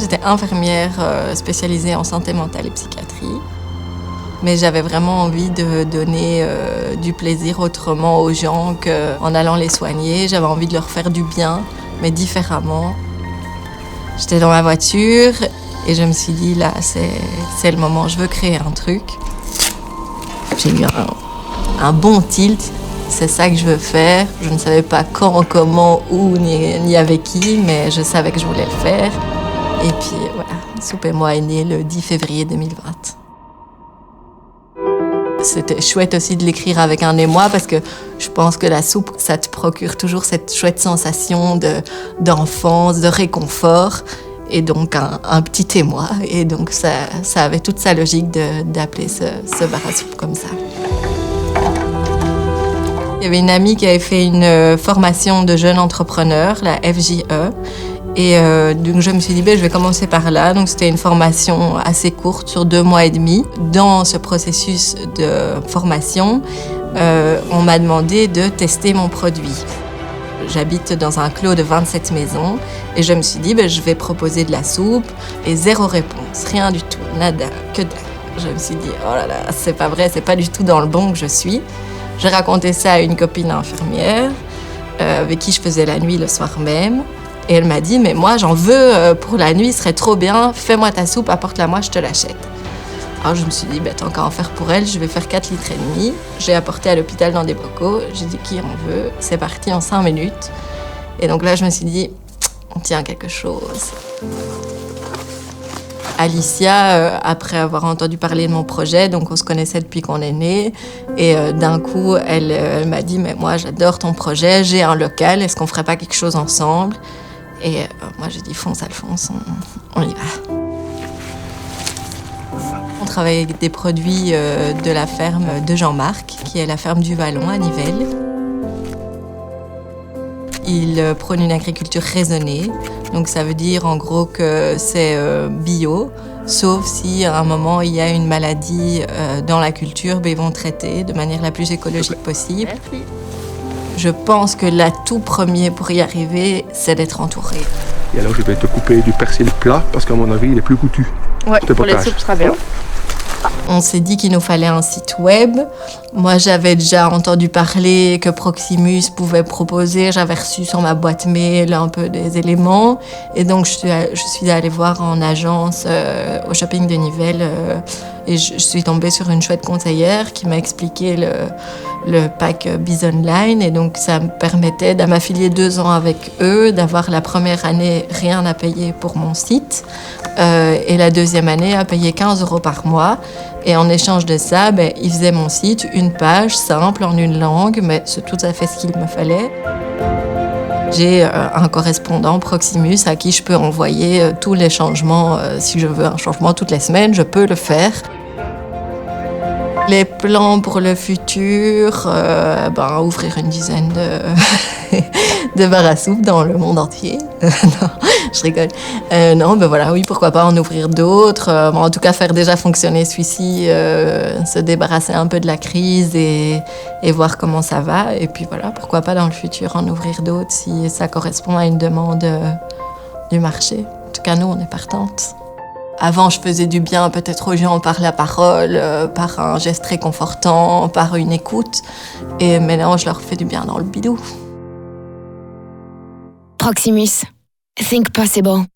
j'étais infirmière spécialisée en santé mentale et psychiatrie. Mais j'avais vraiment envie de donner du plaisir autrement aux gens qu'en allant les soigner. J'avais envie de leur faire du bien, mais différemment. J'étais dans ma voiture et je me suis dit, là, c'est le moment, je veux créer un truc. J'ai eu un bon tilt, c'est ça que je veux faire. Je ne savais pas quand, comment, où, ni avec qui, mais je savais que je voulais le faire. Et puis voilà, Soupe et moi est né le 10 février 2020. C'était chouette aussi de l'écrire avec un émoi parce que je pense que la soupe, ça te procure toujours cette chouette sensation d'enfance, de réconfort. Et donc un petit émoi. Et donc ça avait toute sa logique d'appeler ce bar à soupe comme ça. Il y avait une amie qui avait fait une formation de jeunes entrepreneurs, la FJE. Et donc je me suis dit, je vais commencer par là. Donc c'était une formation assez courte, sur 2 mois et demi. Dans ce processus de formation, on m'a demandé de tester mon produit. J'habite dans un clos de 27 maisons et je me suis dit, je vais proposer de la soupe et 0 réponse, rien du tout, nada, que dalle. Je me suis dit, oh là là, c'est pas vrai, c'est pas du tout dans le bon que je suis. J'ai raconté ça à une copine infirmière avec qui je faisais la nuit le soir même. Et elle m'a dit, mais moi j'en veux pour la nuit, ce serait trop bien, fais-moi ta soupe, apporte-la moi, je te l'achète. Alors je me suis dit, tant qu'à en faire pour elle, je vais faire 4,5 litres. J'ai apporté à l'hôpital dans des bocaux, j'ai dit qui en veut, c'est parti en 5 minutes. Et donc là je me suis dit, on tient quelque chose. Alicia, après avoir entendu parler de mon projet, donc on se connaissait depuis qu'on est nés, et d'un coup elle m'a dit, mais moi j'adore ton projet, j'ai un local, est-ce qu'on ferait pas quelque chose ensemble? Et moi j'ai dit, fonce Alphonse, on y va. On travaille avec des produits de la ferme de Jean-Marc, qui est la ferme du Vallon à Nivelles. Il prône une agriculture raisonnée, donc ça veut dire en gros que c'est bio, sauf si à un moment il y a une maladie dans la culture, ils vont traiter de manière la plus écologique possible. Merci. Je pense que l'atout premier pour y arriver, c'est d'être entouré. Et alors je vais te couper du persil plat, parce qu'à mon avis il est plus goûtu. Ouais, pour les soupes, ce sera bien. On s'est dit qu'il nous fallait un site web. Moi, j'avais déjà entendu parler que Proximus pouvait proposer. J'avais reçu sur ma boîte mail un peu des éléments. Et donc, je suis allée voir en agence au shopping de Nivelles. Et je suis tombée sur une chouette conseillère qui m'a expliqué le pack Bison Line. Et donc, ça me permettait de m'affilier 2 ans avec eux, d'avoir la première année rien à payer pour mon site. Et la deuxième année à payer 15 € par mois. Et en échange de ça, ils faisaient mon site, une page simple en une langue, mais c'est tout à fait ce qu'il me fallait. J'ai un correspondant Proximus à qui je peux envoyer tous les changements. Si je veux un changement toutes les semaines, je peux le faire. Les plans pour le futur, ouvrir une dizaine de bars à soupe dans le monde entier. Non, je rigole. Oui, pourquoi pas en ouvrir d'autres. En tout cas, faire déjà fonctionner celui-ci, se débarrasser un peu de la crise et voir comment ça va. Et puis voilà, pourquoi pas dans le futur en ouvrir d'autres si ça correspond à une demande du marché. En tout cas, nous, on est partantes. Avant, je faisais du bien peut-être aux gens par la parole, par un geste réconfortant, par une écoute. Et maintenant, je leur fais du bien dans le bidou. Proximus. Think possible.